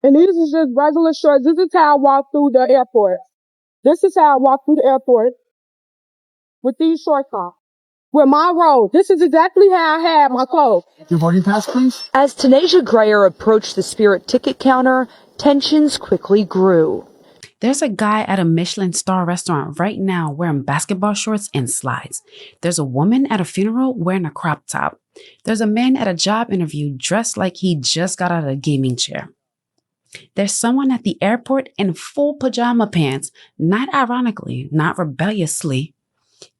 And these is just regular shorts. This is how I walk through the airport. This is how I walk through the airport with these shorts on. With my robe. This is exactly how I had my clothes. Your boarding pass, please. As Tanasia Grayer approached the Spirit ticket counter, tensions quickly grew. There's a guy at a Michelin-star restaurant right now wearing basketball shorts and slides. There's a woman at a funeral wearing a crop top. There's a man at a job interview dressed like he just got out of a gaming chair. There's someone at the airport in full pajama pants, not ironically, not rebelliously,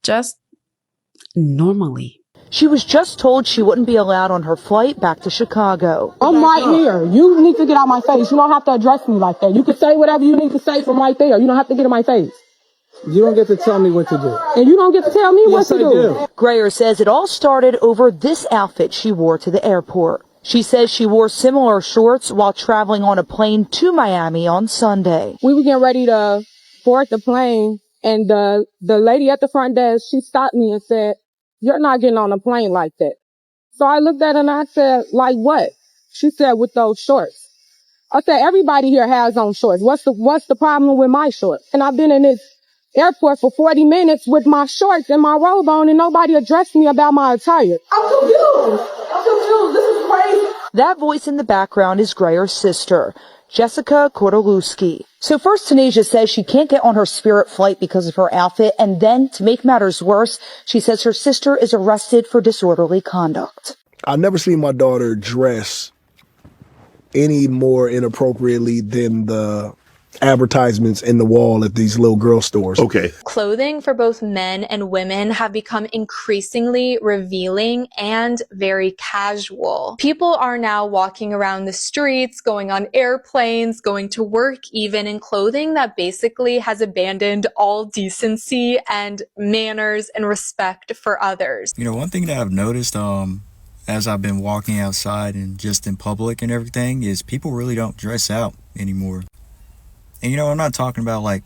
just normally. She was just told she wouldn't be allowed on her flight back to Chicago. I'm right here. You need to get out my face. You don't have to address me like that. You can say whatever you need to say from right there. You don't have to get in my face. You don't get to tell me what to do. And you don't get to tell me what to do. Grayer says it all started over this outfit she wore to the airport. She says she wore similar shorts while traveling on a plane to Miami on Sunday. We were getting ready to board the plane, and the lady at the front desk, she stopped me and said, "You're not getting on a plane like that." So I looked at her and I said, "Like what?" She said, "With those shorts." I said, "Everybody here has on shorts. What's the problem with my shorts?" And I've been in this airport for 40 minutes with my shorts and my robe on, and nobody addressed me about my attire. I'm confused. This is crazy. That voice in the background is Grayer's sister, Jessica Kortolewski. So first, Tanasia says she can't get on her Spirit flight because of her outfit. And then, to make matters worse, she says her sister is arrested for disorderly conduct. I've never seen my daughter dress any more inappropriately than the advertisements in the wall at these little girl stores. Okay. Clothing for both men and women have become increasingly revealing and very casual. People are now walking around the streets, going on airplanes, going to work even in clothing that basically has abandoned all decency and manners and respect for others. You know, one thing that I've noticed as I've been walking outside and just in public and everything is people really don't dress out anymore. And, you know, I'm not talking about like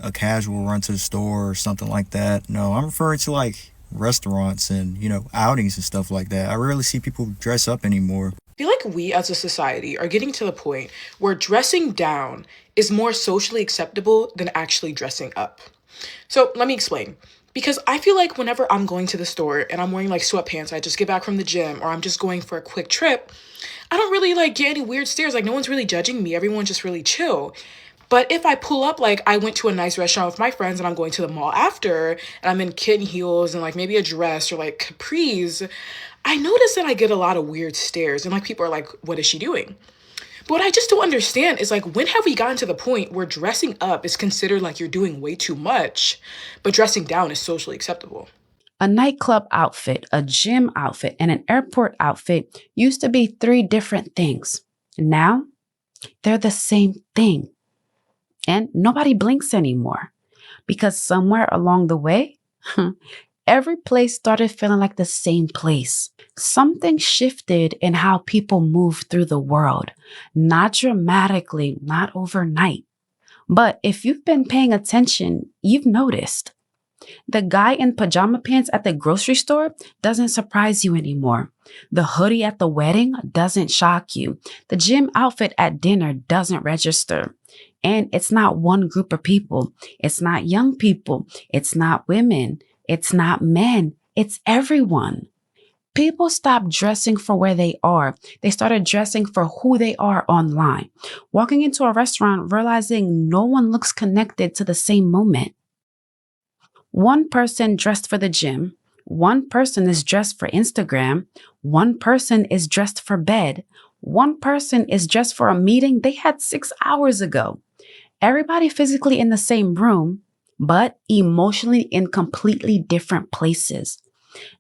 a casual run to the store or something like that. No, I'm referring to like restaurants and, you know, outings and stuff like that. I rarely see people dress up anymore. I feel like we as a society are getting to the point where dressing down is more socially acceptable than actually dressing up. So let me explain. Because I feel like whenever I'm going to the store and I'm wearing like sweatpants, I just get back from the gym, or I'm just going for a quick trip, I don't really like get any weird stares. Like no one's really judging me. Everyone's just really chill. But if I pull up, like I went to a nice restaurant with my friends and I'm going to the mall after, and I'm in kitten heels and like maybe a dress or like capris, I notice that I get a lot of weird stares and like people are like, what is she doing? But what I just don't understand is like, when have we gotten to the point where dressing up is considered like you're doing way too much, but dressing down is socially acceptable? A nightclub outfit, a gym outfit, and an airport outfit used to be 3 different things. Now, they're the same thing. And nobody blinks anymore because somewhere along the way, every place started feeling like the same place. Something shifted in how people move through the world, not dramatically, not overnight. But if you've been paying attention, you've noticed. The guy in pajama pants at the grocery store doesn't surprise you anymore. The hoodie at the wedding doesn't shock you. The gym outfit at dinner doesn't register. And it's not one group of people. It's not young people. It's not women. It's not men. It's everyone. People stopped dressing for where they are. They started dressing for who they are online. Walking into a restaurant, realizing no one looks connected to the same moment. One person dressed for the gym. One person is dressed for Instagram. One person is dressed for bed. One person is dressed for a meeting they had 6 hours ago. Everybody physically in the same room, but emotionally in completely different places.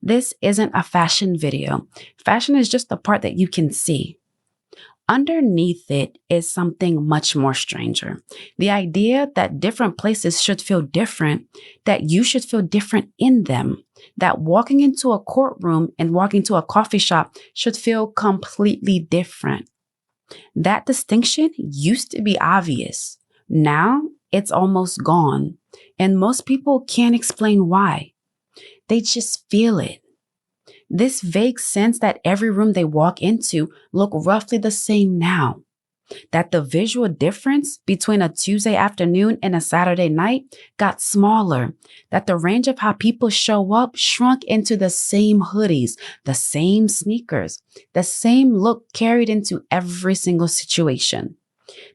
This isn't a fashion video. Fashion is just the part that you can see. Underneath it is something much more stranger. The idea that different places should feel different, that you should feel different in them, that walking into a courtroom and walking to a coffee shop should feel completely different. That distinction used to be obvious. Now it's almost gone, and most people can't explain why. They just feel it. This vague sense that every room they walk into look roughly the same now. that the visual difference between a Tuesday afternoon and a Saturday night got smaller, that the range of how people show up shrunk into the same hoodies, the same sneakers, the same look carried into every single situation.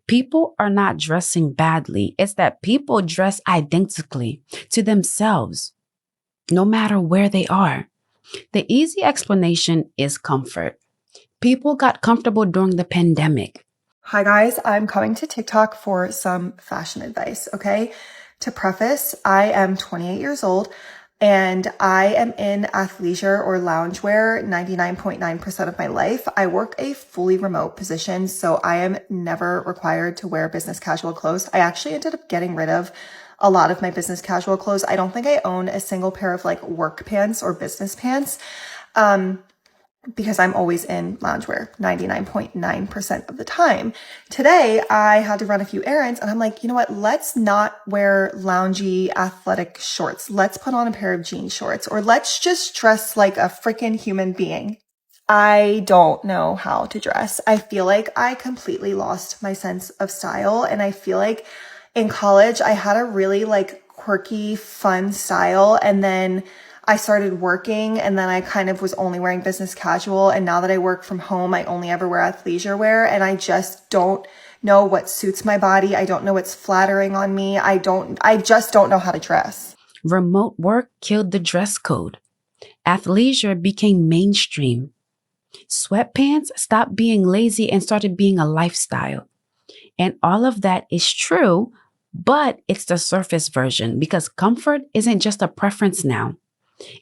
People are not dressing badly. It's that people dress identically to themselves, no matter where they are. The easy explanation is comfort. People got comfortable during the pandemic. Hi guys, I'm coming to TikTok for some fashion advice, okay? To preface, I am 28 years old and I am in athleisure or loungewear 99.9% of my life. I work a fully remote position, so I am never required to wear business casual clothes. I actually ended up getting rid of a lot of my business casual clothes. I don't think I own a single pair of like work pants or business pants. Because I'm always in loungewear 99.9% of the time. Today, I had to run a few errands and I'm like, you know what? Let's not wear loungy athletic shorts. Let's put on a pair of jean shorts, or let's just dress like a freaking human being. I don't know how to dress. I feel like I completely lost my sense of style. And I feel like in college, I had a really like quirky, fun style. And then I started working and then I kind of was only wearing business casual. And now that I work from home, I only ever wear athleisure wear. And I just don't know what suits my body. I don't know what's flattering on me. I just don't know how to dress. Remote work killed the dress code. Athleisure became mainstream. Sweatpants stopped being lazy and started being a lifestyle. And all of that is true, but it's the surface version because comfort isn't just a preference now.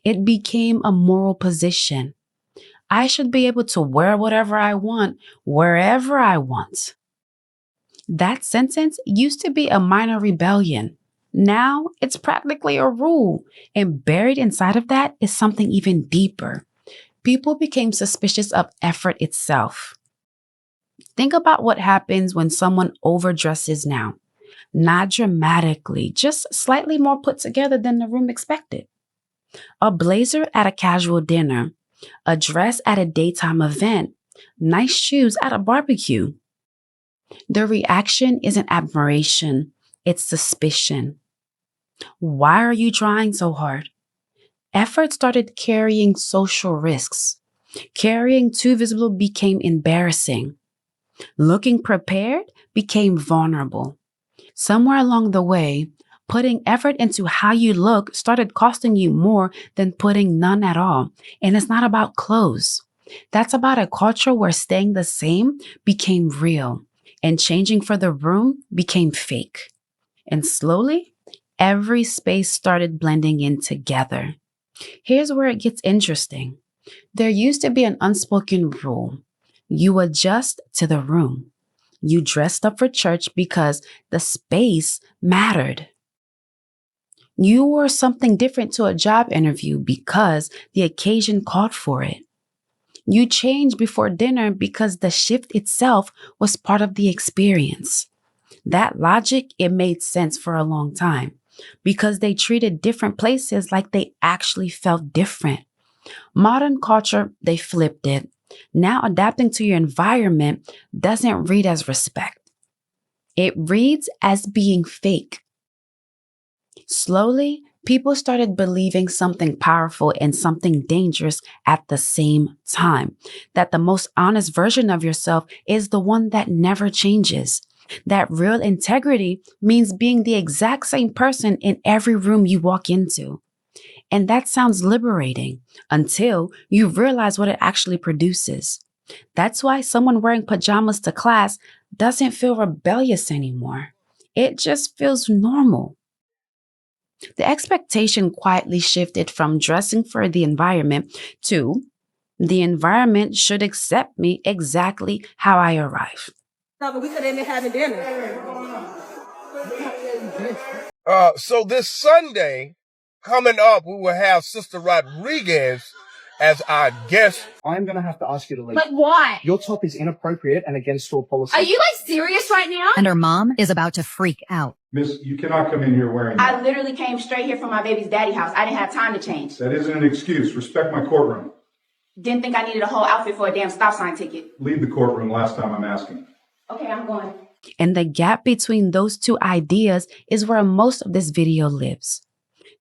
It became a moral position. I should be able to wear whatever I want, wherever I want. That sentence used to be a minor rebellion. Now it's practically a rule, and buried inside of that is something even deeper. People became suspicious of effort itself. Think about what happens when someone overdresses now. Not dramatically, just slightly more put together than the room expected. A blazer at a casual dinner, a dress at a daytime event, nice shoes at a barbecue. The reaction isn't admiration, it's suspicion. Why are you trying so hard? Effort started carrying social risks. Carrying too visible became embarrassing. Looking prepared became vulnerable. Somewhere along the way, putting effort into how you look started costing you more than putting none at all. And it's not about clothes. That's about a culture where staying the same became real and changing for the room became fake. And slowly, every space started blending in together. Here's where it gets interesting. There used to be an unspoken rule. You adjust to the room. You dressed up for church because the space mattered. You wore something different to a job interview because the occasion called for it. You changed before dinner because the shift itself was part of the experience. That logic, it made sense for a long time because they treated different places like they actually felt different. Modern culture, they flipped it. Now adapting to your environment doesn't read as respect. It reads as being fake. Slowly, people started believing something powerful and something dangerous at the same time. That the most honest version of yourself is the one that never changes. That real integrity means being the exact same person in every room you walk into. And that sounds liberating until you realize what it actually produces. That's why someone wearing pajamas to class doesn't feel rebellious anymore. It just feels normal. The expectation quietly shifted from dressing for the environment to the environment should accept me exactly how I arrive. No, but we could end up having dinner. So this Sunday, coming up, we will have Sister Rodriguez as our guest. I'm going to have to ask you to leave. But why? Your top is inappropriate and against store policy. Are you like serious right now? And her mom is about to freak out. Miss, you cannot come in here wearing that. I literally came straight here from my baby's daddy house. I didn't have time to change. That isn't an excuse. Respect my courtroom. Didn't think I needed a whole outfit for a damn stop sign ticket. Leave the courtroom last time I'm asking. Okay, I'm going. And the gap between those two ideas is where most of this video lives.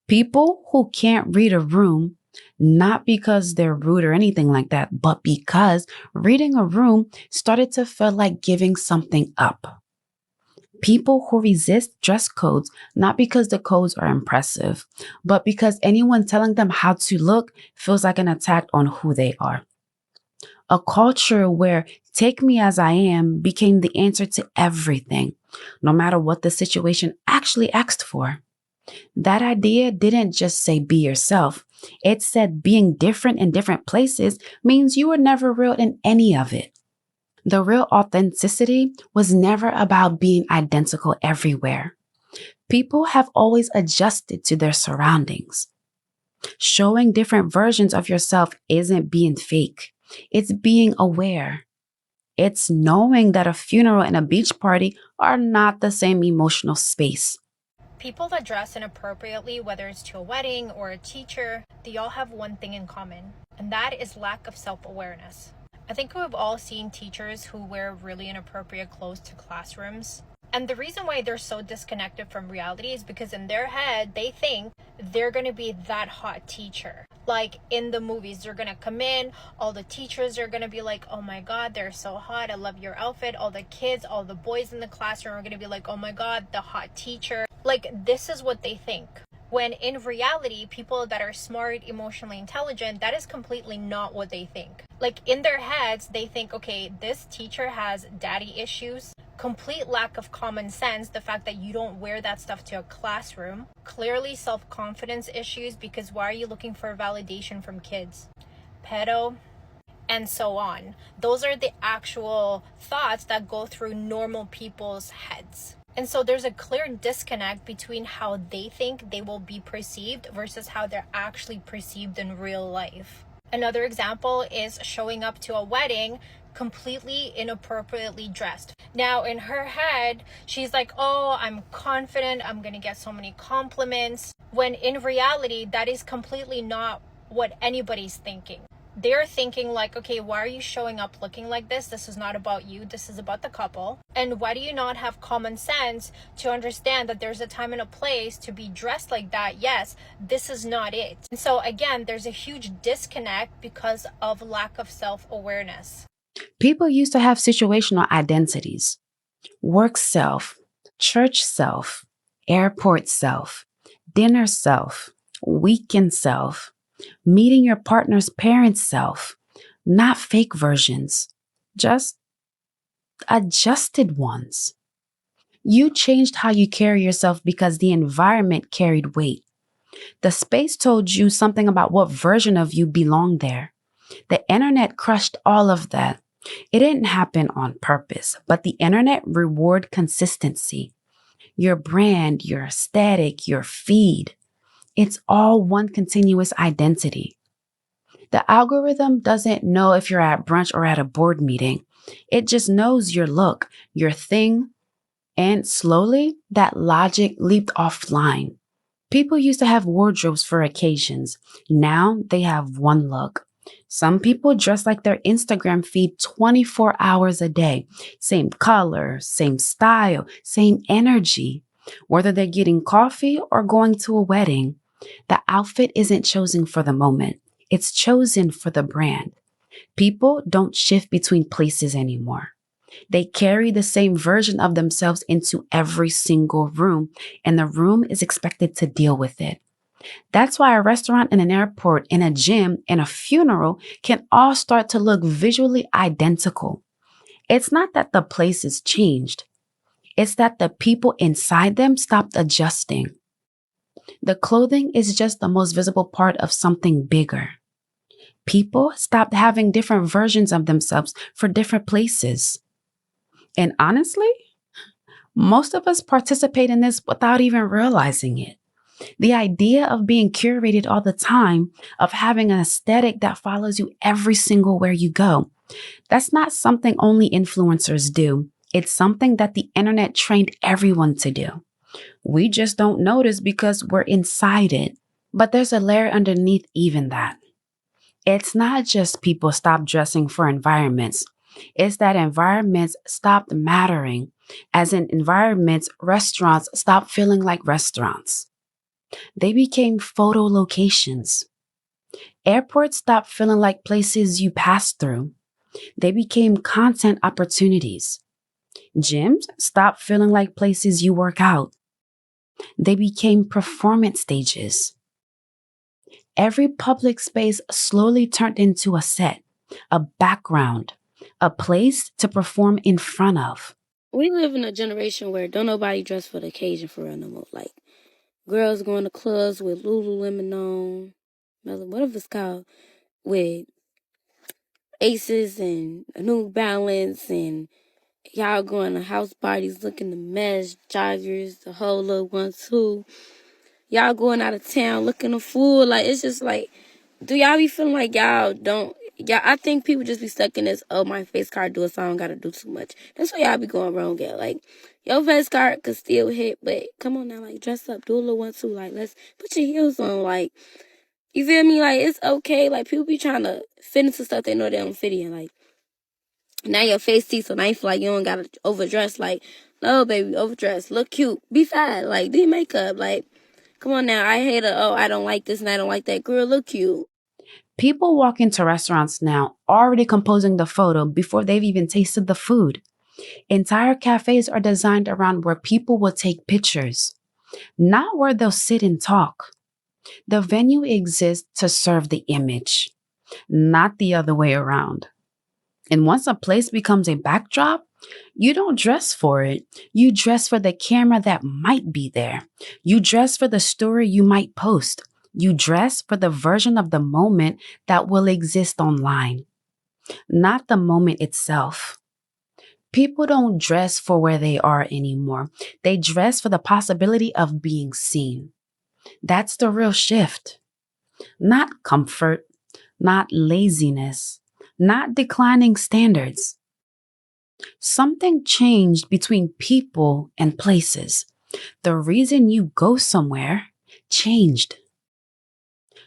People who can't read a room, not because they're rude or anything like that, but because reading a room started to feel like giving something up. People who resist dress codes, not because the codes are impressive, but because anyone telling them how to look feels like an attack on who they are. A culture where take me as I am became the answer to everything, no matter what the situation actually asked for. That idea didn't just say be yourself. It said being different in different places means you were never real in any of it. The real authenticity was never about being identical everywhere. People have always adjusted to their surroundings. Showing different versions of yourself isn't being fake. It's being aware. It's knowing that a funeral and a beach party are not the same emotional space. People that dress inappropriately, whether it's to a wedding or a teacher, they all have one thing in common, and that is lack of self-awareness. I think we've all seen teachers who wear really inappropriate clothes to classrooms. And the reason why they're so disconnected from reality is because in their head, they think they're going to be that hot teacher. Like in the movies, they're going to come in, all the teachers are going to be like, oh my God, they're so hot. I love your outfit. All the kids, all the boys in the classroom are going to be like, oh my God, the hot teacher. Like this is what they think. When in reality, people that are smart, emotionally intelligent, that is completely not what they think. Like in their heads, they think, okay, this teacher has daddy issues, complete lack of common sense, the fact that you don't wear that stuff to a classroom, clearly self-confidence issues because why are you looking for validation from kids? Pedo, and so on. Those are the actual thoughts that go through normal people's heads. And so there's a clear disconnect between how they think they will be perceived versus how they're actually perceived in real life. Another example is showing up to a wedding completely inappropriately dressed. Now in her head, she's like, oh, I'm confident, I'm gonna get so many compliments. When in reality, that is completely not what anybody's thinking. They're thinking like, okay, why are you showing up looking like this? This is not about you. This is about the couple. And why do you not have common sense to understand that there's a time and a place to be dressed like that? Yes, this is not it. And so again, there's a huge disconnect because of lack of self-awareness. People used to have situational identities. Work self, church self, airport self, dinner self, weekend self, meeting your partner's parents' self, not fake versions, just adjusted ones. You changed how you carry yourself because the environment carried weight. The space told you something about what version of you belonged there. The internet crushed all of that. It didn't happen on purpose, but the internet reward consistency. Your brand, your aesthetic, your feed. It's all one continuous identity. The algorithm doesn't know if you're at brunch or at a board meeting. It just knows your look, your thing, and slowly that logic leaped offline. People used to have wardrobes for occasions. Now they have one look. Some people dress like their Instagram feed 24 hours a day. Same color, same style, same energy. Whether they're getting coffee or going to a wedding, the outfit isn't chosen for the moment. It's chosen for the brand. People don't shift between places anymore. They carry the same version of themselves into every single room, and the room is expected to deal with it. That's why a restaurant and an airport and a gym and a funeral can all start to look visually identical. It's not that the places changed. It's that the people inside them stopped adjusting. The clothing is just the most visible part of something bigger. People stopped having different versions of themselves for different places. And honestly, most of us participate in this without even realizing it. The idea of being curated all the time, of having an aesthetic that follows you every single where you go, that's not something only influencers do. It's something that the internet trained everyone to do. We just don't notice because we're inside it. But there's a layer underneath even that. It's not just people stop dressing for environments. It's that environments stopped mattering. As in environments, restaurants stopped feeling like restaurants. They became photo locations. Airports stopped feeling like places you pass through. They became content opportunities. Gyms stopped feeling like places you work out. They became performance stages. Every public space slowly turned into a set, a background, a place to perform in front of. We live in a generation where don't nobody dress for the occasion for real no more. Like, girls going to clubs with Lululemon on, whatever it's called, with Aces and New Balance, and y'all going to house parties looking to mesh, joggers, the whole little one too. Y'all going out of town looking a fool. Like, it's just like, do y'all be feeling like y'all don't, I think people just be stuck in this, oh, my face card do it, so I don't gotta do too much. That's why y'all be going wrong at. Like, your face card could still hit, but come on now, like, dress up, do a little one too. Like, let's put your heels on. Like, you feel me? Like, it's okay. Like, people be trying to fit into stuff they know they don't fit in. Like, now your face see, so now you feel like you don't gotta overdress. Like, no, baby, overdress. Look cute. Be fine. Like, do your makeup. Like, come on now. I hate it. Oh, I don't like this and I don't like that. Girl, look cute. People walk into restaurants now already composing the photo before they've even tasted the food. Entire cafes are designed around where people will take pictures, not where they'll sit and talk. The venue exists to serve the image, not the other way around. And once a place becomes a backdrop, you don't dress for it. You dress for the camera that might be there. You dress for the story you might post. You dress for the version of the moment that will exist online, not the moment itself. People don't dress for where they are anymore. They dress for the possibility of being seen. That's the real shift. Not comfort, not laziness, not declining standards. Something changed between people and places. The reason you go somewhere changed.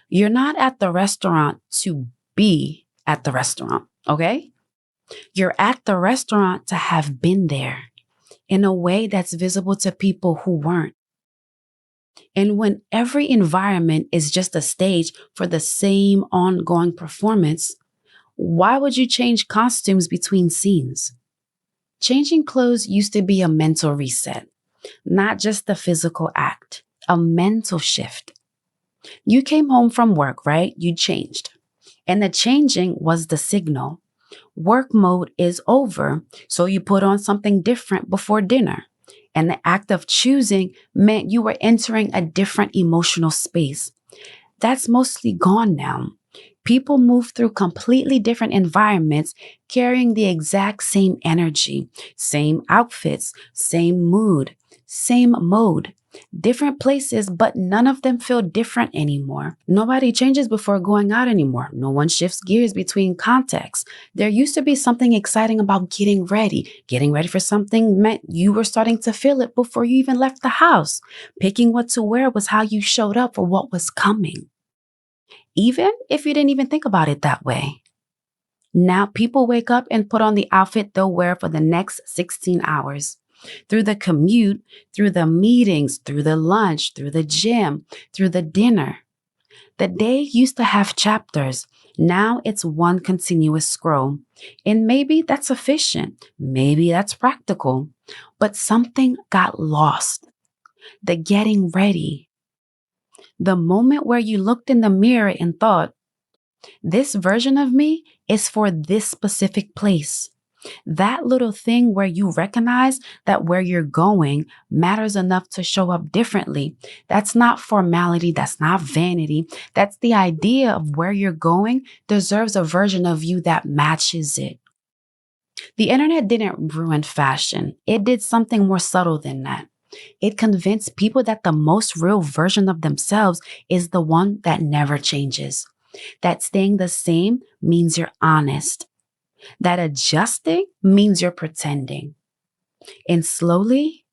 You're not at the restaurant to be at the restaurant, okay? You're at the restaurant to have been there in a way that's visible to people who weren't. And when every environment is just a stage for the same ongoing performance, why would you change costumes between scenes? Changing clothes used to be a mental reset, not just a physical act, a mental shift. You came home from work, right? You changed. And the changing was the signal. Work mode is over, so you put on something different before dinner. And the act of choosing meant you were entering a different emotional space. That's mostly gone now. People move through completely different environments carrying the exact same energy, same outfits, same mood, same mode. Different places, but none of them feel different anymore. Nobody changes before going out anymore. No one shifts gears between contexts. There used to be something exciting about getting ready. Getting ready for something meant you were starting to feel it before you even left the house. Picking what to wear was how you showed up for what was coming, even if you didn't even think about it that way. Now people wake up and put on the outfit they'll wear for the next 16 hours. Through the commute, through the meetings, through the lunch, through the gym, through the dinner. The day used to have chapters. Now it's one continuous scroll. And maybe that's efficient. Maybe that's practical. But something got lost. The getting ready. The moment where you looked in the mirror and thought, this version of me is for this specific place. That little thing where you recognize that where you're going matters enough to show up differently. That's not formality. That's not vanity. That's the idea of where you're going deserves a version of you that matches it. The internet didn't ruin fashion. It did something more subtle than that. It convinced people that the most real version of themselves is the one that never changes. That staying the same means you're honest. That adjusting means you're pretending. And slowly,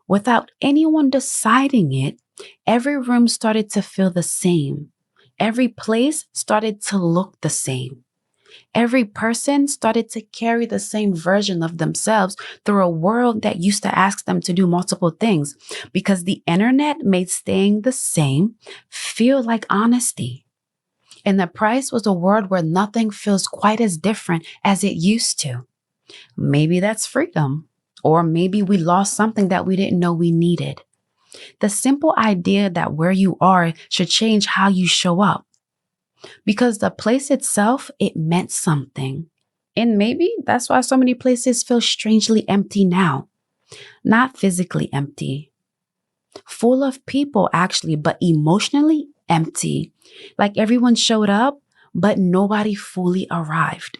without anyone deciding it, every room started to feel the same. Every place started to look the same. Every person started to carry the same version of themselves through a world that used to ask them to do multiple things because the internet made staying the same feel like honesty. And the price was a world where nothing feels quite as different as it used to. Maybe that's freedom, or maybe we lost something that we didn't know we needed. The simple idea that where you are should change how you show up. Because the place itself, it meant something. And maybe that's why so many places feel strangely empty now. Not physically empty. Full of people actually, but emotionally empty. Like everyone showed up, but nobody fully arrived.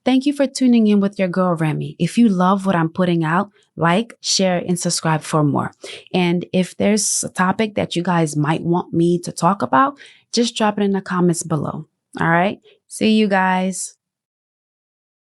Thank you for tuning in with your girl, Remy. If you love what I'm putting out, like, share, and subscribe for more. And if there's a topic that you guys might want me to talk about, just drop it in the comments below. All right. See you guys.